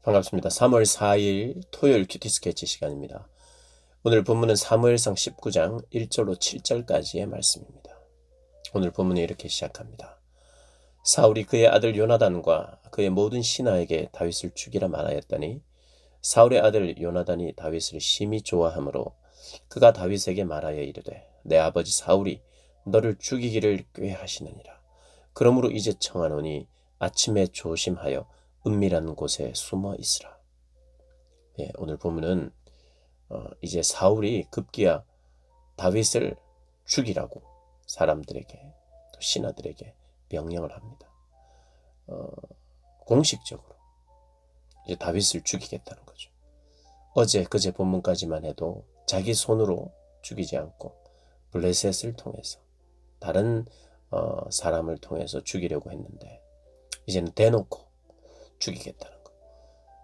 반갑습니다. 3월 4일 토요일 큐티 스케치 시간입니다. 오늘 본문은 사무엘상 19장 1절로 7절까지의 말씀입니다. 오늘 본문이 이렇게 시작합니다. 사울이 그의 아들 요나단과 그의 모든 신하에게 다윗을 죽이라 말하였더니 사울의 아들 요나단이 다윗을 심히 좋아하므로 그가 다윗에게 말하여 이르되 내 아버지 사울이 너를 죽이기를 꾀하시느니라. 그러므로 이제 청하노니 아침에 조심하여 은밀한 곳에 숨어 있으라. 오늘 보면은 이제 사울이 급기야 다윗을 죽이라고 사람들에게 또 신하들에게 명령을 합니다. 공식적으로 이제 다윗을 죽이겠다는 거죠. 어제 그제 본문까지만 해도 자기 손으로 죽이지 않고 블레셋을 통해서 다른 사람을 통해서 죽이려고 했는데 이제는 대놓고 죽이겠다는 거.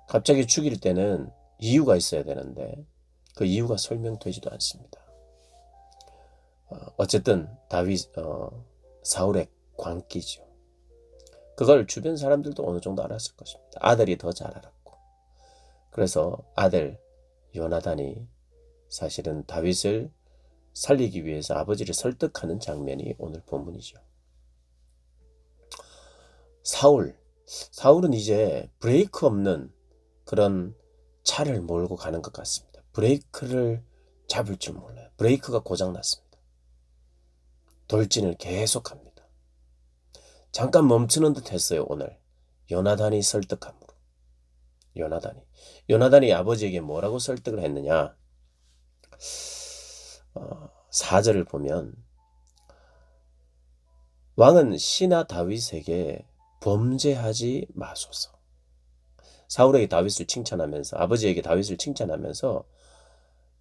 갑자기 죽일 때는 이유가 있어야 되는데 그 이유가 설명되지도 않습니다. 어쨌든 사울의 광기죠. 그걸 주변 사람들도 어느 정도 알았을 것입니다. 아들이 더 잘 알았고. 그래서 아들 요나단이 사실은 다윗을 살리기 위해서 아버지를 설득하는 장면이 오늘 본문이죠. 사울은 이제 브레이크 없는 그런 차를 몰고 가는 것 같습니다. 브레이크를 잡을 줄 몰라요. 브레이크가 고장났습니다. 돌진을 계속합니다. 잠깐 멈추는 듯 했어요. 오늘 요나단이 설득함으로. 요나단이 아버지에게 뭐라고 설득을 했느냐. 4절을 보면 왕은 신하 다윗에게 범죄하지 마소서. 사울에게 다윗을 칭찬하면서 아버지에게 다윗을 칭찬하면서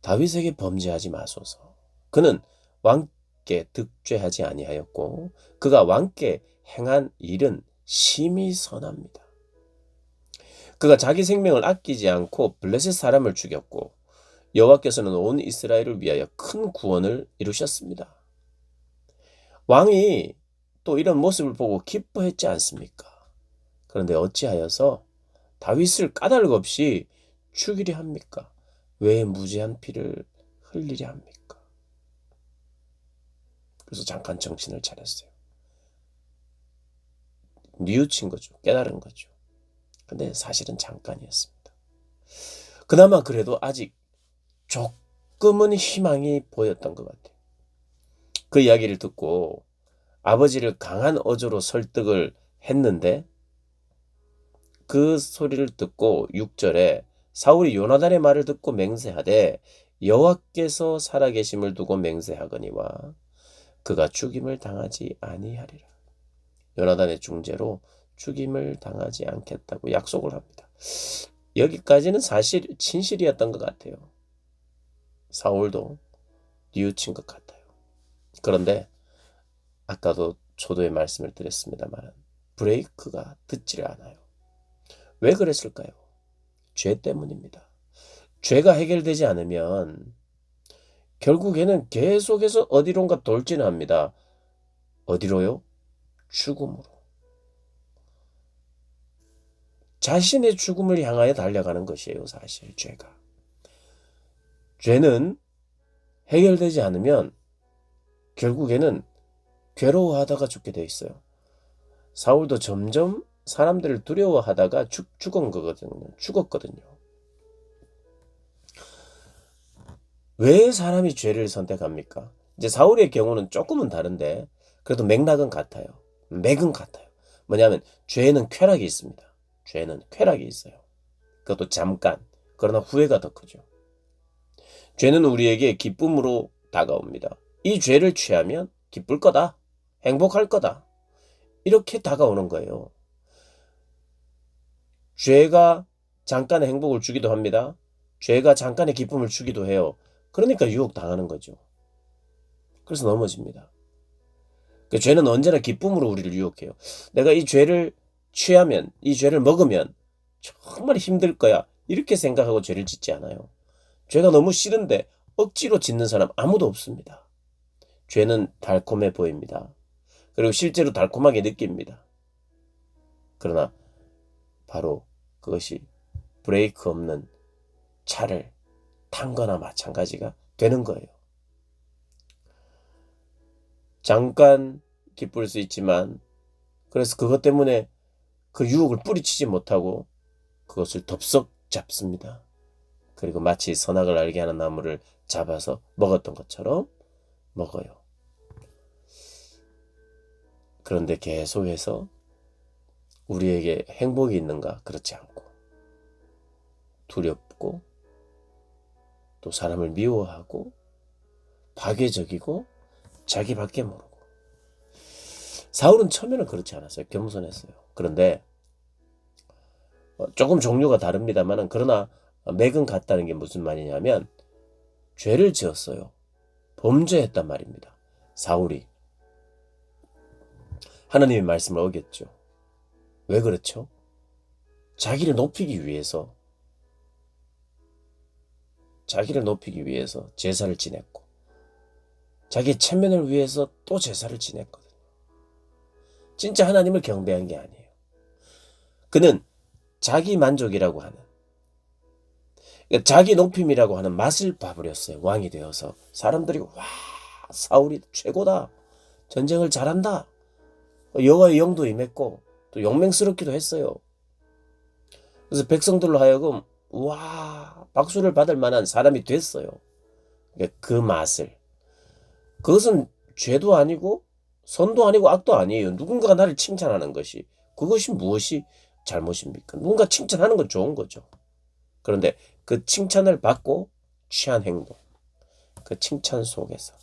다윗에게 범죄하지 마소서. 그는 왕께 득죄하지 아니하였고 그가 왕께 행한 일은 심히 선합니다. 그가 자기 생명을 아끼지 않고 블레셋 사람을 죽였고 여호와께서는 온 이스라엘을 위하여 큰 구원을 이루셨습니다. 왕이 또 이런 모습을 보고 기뻐했지 않습니까? 그런데 어찌하여서 다윗을 까닭 없이 죽이려 합니까? 왜 무지한 피를 흘리려 합니까? 그래서 잠깐 정신을 차렸어요. 뉘우친 거죠. 깨달은 거죠. 근데 사실은 잠깐이었습니다. 그나마 그래도 아직 조금은 희망이 보였던 것 같아요. 그 이야기를 듣고 아버지를 강한 어조로 설득을 했는데 그 소리를 듣고 6절에 사울이 요나단의 말을 듣고 맹세하되 여호와께서 살아계심을 두고 맹세하거니와 그가 죽임을 당하지 아니하리라. 요나단의 중재로 죽임을 당하지 않겠다고 약속을 합니다. 여기까지는 사실 진실이었던 것 같아요. 사울도 뉘우친 것 같아요. 그런데 아까도 초도의 말씀을 드렸습니다만 브레이크가 듣지를 않아요. 왜 그랬을까요? 죄 때문입니다. 죄가 해결되지 않으면 결국에는 계속해서 어디론가 돌진합니다. 어디로요? 죽음으로. 자신의 죽음을 향하여 달려가는 것이에요. 사실 죄가. 죄는 해결되지 않으면 결국에는 괴로워하다가 죽게 돼 있어요. 사울도 점점 사람들을 두려워하다가 죽었거든요. 왜 사람이 죄를 선택합니까? 이제 사울의 경우는 조금은 다른데 그래도 맥락은 같아요. 맥은 같아요. 뭐냐면 죄는 쾌락이 있습니다. 죄는 쾌락이 있어요. 그것도 잠깐. 그러나 후회가 더 크죠. 죄는 우리에게 기쁨으로 다가옵니다. 이 죄를 취하면 기쁠 거다. 행복할 거다. 이렇게 다가오는 거예요. 죄가 잠깐의 행복을 주기도 합니다. 죄가 잠깐의 기쁨을 주기도 해요. 그러니까 유혹당하는 거죠. 그래서 넘어집니다. 그 죄는 언제나 기쁨으로 우리를 유혹해요. 내가 이 죄를 취하면, 이 죄를 먹으면 정말 힘들 거야. 이렇게 생각하고 죄를 짓지 않아요. 죄가 너무 싫은데 억지로 짓는 사람 아무도 없습니다. 죄는 달콤해 보입니다. 그리고 실제로 달콤하게 느낍니다. 그러나 바로 그것이 브레이크 없는 차를 탄 거나 마찬가지가 되는 거예요. 잠깐 기쁠 수 있지만, 그래서 그것 때문에 그 유혹을 뿌리치지 못하고 그것을 덥석 잡습니다. 그리고 마치 선악을 알게 하는 나무를 잡아서 먹었던 것처럼 먹어요. 그런데 계속해서 우리에게 행복이 있는가? 그렇지 않고, 두렵고, 또 사람을 미워하고, 파괴적이고, 자기밖에 모르고. 사울은 처음에는 그렇지 않았어요. 겸손했어요. 그런데 조금 종류가 다릅니다만, 그러나 맥은 같다는 게 무슨 말이냐면, 죄를 지었어요. 범죄했단 말입니다. 사울이 하나님의 말씀을 어겼죠. 왜 그렇죠? 자기를 높이기 위해서 제사를 지냈고, 자기의 체면을 위해서 또 제사를 지냈거든요. 진짜 하나님을 경배한 게 아니에요. 그는 자기 만족이라고 하는, 자기 높임이라고 하는 맛을 봐버렸어요. 왕이 되어서 사람들이 와, 사울이 최고다, 전쟁을 잘한다, 여호와의 영도 임했고 또 용맹스럽기도 했어요. 그래서 백성들로 하여금 와, 박수를 받을 만한 사람이 됐어요. 그 맛을, 그것은 죄도 아니고 선도 아니고 악도 아니에요. 누군가가 나를 칭찬하는 것이, 그것이 무엇이 잘못입니까? 누군가 칭찬하는 건 좋은 거죠. 그런데 그 칭찬을 받고 취한 행동, 그 칭찬 속에서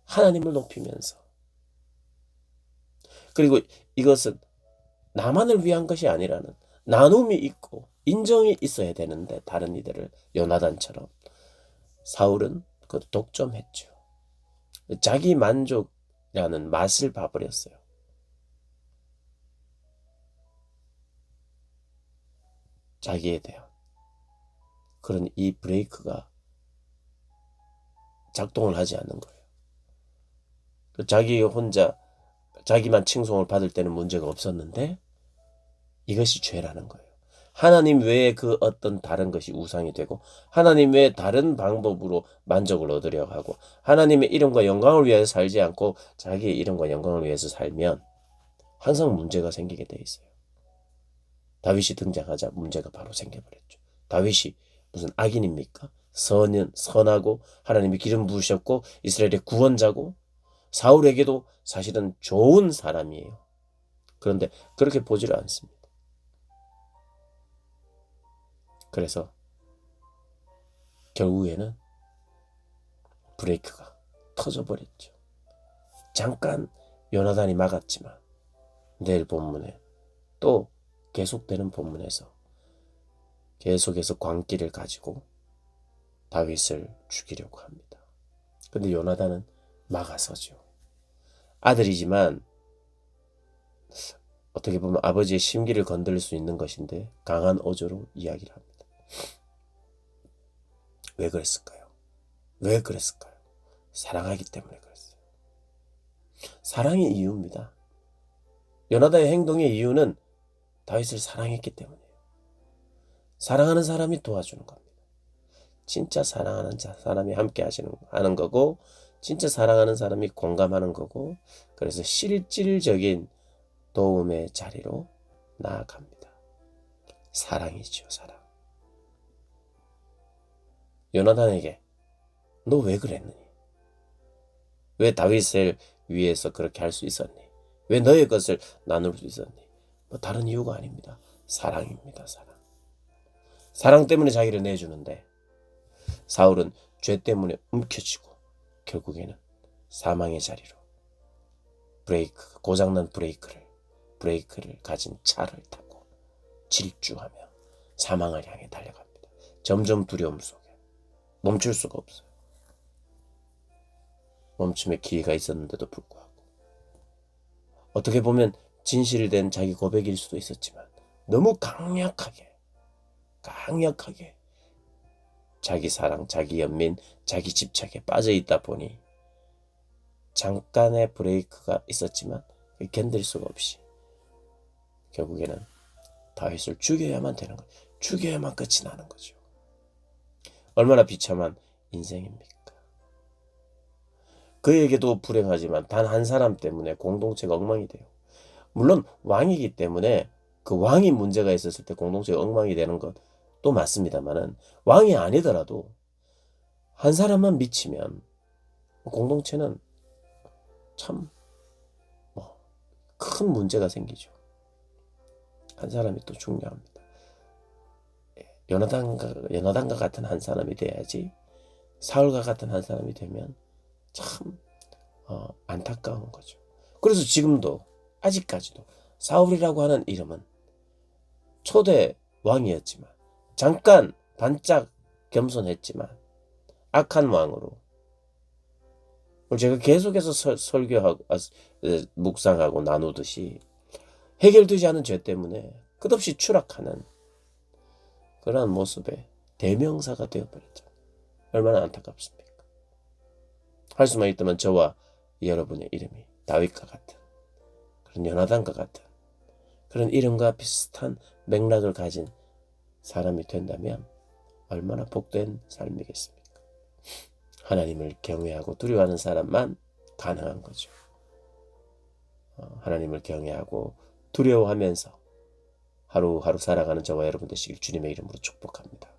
하나님을 높이면서, 그리고 이것은 나만을 위한 것이 아니라는 나눔이 있고 인정이 있어야 되는데, 다른 이들을 요나단처럼 사울은 그것도 독점했죠. 자기 만족이라는 맛을 봐버렸어요. 자기에 대한 그런 이 브레이크가 작동을 하지 않는 거예요. 자기 혼자 자기만 칭송을 받을 때는 문제가 없었는데, 이것이 죄라는 거예요. 하나님 외에 그 어떤 다른 것이 우상이 되고, 하나님 외에 다른 방법으로 만족을 얻으려 하고, 하나님의 이름과 영광을 위해서 살지 않고 자기의 이름과 영광을 위해서 살면 항상 문제가 생기게 돼 있어요. 다윗이 등장하자 문제가 바로 생겨버렸죠. 다윗이 무슨 악인입니까? 선하고 하나님이 기름 부으셨고 이스라엘의 구원자고, 사울에게도 사실은 좋은 사람이에요. 그런데 그렇게 보지를 않습니다. 그래서 결국에는 브레이크가 터져버렸죠. 잠깐 요나단이 막았지만 내일 본문에 또 계속되는 본문에서 계속해서 광기를 가지고 다윗을 죽이려고 합니다. 근데 요나단은 막아서죠. 아들이지만 어떻게 보면 아버지의 심기를 건드릴 수 있는 것인데 강한 어조로 이야기를 합니다. 왜 그랬을까요? 왜 그랬을까요? 사랑하기 때문에 그랬어요. 사랑이 이유입니다. 요나단의 행동의 이유는 다윗을 사랑했기 때문이에요. 사랑하는 사람이 도와주는 겁니다. 진짜 사랑하는 사람이 함께 하는 거고, 진짜 사랑하는 사람이 공감하는 거고, 그래서 실질적인 도움의 자리로 나아갑니다. 사랑이죠, 사랑. 요나단에게 너 왜 그랬느니? 왜 다윗을 위해서 그렇게 할 수 있었니? 왜 너의 것을 나눌 수 있었니? 뭐 다른 이유가 아닙니다. 사랑입니다, 사랑. 사랑 때문에 자기를 내주는데, 사울은 죄 때문에 움켜쥐고 결국에는 사망의 자리로 고장난 브레이크를 가진 차를 타고 질주하며 사망을 향해 달려갑니다. 점점 두려움 속에 멈출 수가 없어요. 멈춤의 기회가 있었는데도 불구하고, 어떻게 보면 진실된 자기 고백일 수도 있었지만 너무 강력하게 자기 사랑, 자기 연민, 자기 집착에 빠져 있다 보니 잠깐의 브레이크가 있었지만 견딜 수가 없이 결국에는 다윗을 죽여야만 되는 거예요. 죽여야만 끝이 나는 거죠. 얼마나 비참한 인생입니까? 그에게도 불행하지만 단 한 사람 때문에 공동체가 엉망이 돼요. 물론 왕이기 때문에 그 왕이 문제가 있었을 때 공동체가 엉망이 되는 것도 맞습니다만은, 왕이 아니더라도 한 사람만 미치면 공동체는 참 큰 문제가 생기죠. 한 사람이 또 중요합니다. 요나단과 같은 한 사람이 돼야지, 사울과 같은 한 사람이 되면 참 안타까운 거죠. 그래서 지금도 아직까지도 사울이라고 하는 이름은 초대 왕이었지만, 잠깐 반짝 겸손했지만 악한 왕으로, 제가 계속해서 설교하고 묵상하고 나누듯이 해결되지 않은 죄 때문에 끝없이 추락하는 그러한 모습의 대명사가 되어버렸죠. 얼마나 안타깝습니까? 할 수만 있다면 저와 여러분의 이름이 다윗과 같은, 그런 요나단과 같은 그런 이름과 비슷한 맥락을 가진 사람이 된다면 얼마나 복된 삶이겠습니까? 하나님을 경외하고 두려워하는 사람만 가능한 거죠. 하나님을 경외하고 두려워하면서 하루하루 살아가는 저와 여러분 되시길 주님의 이름으로 축복합니다.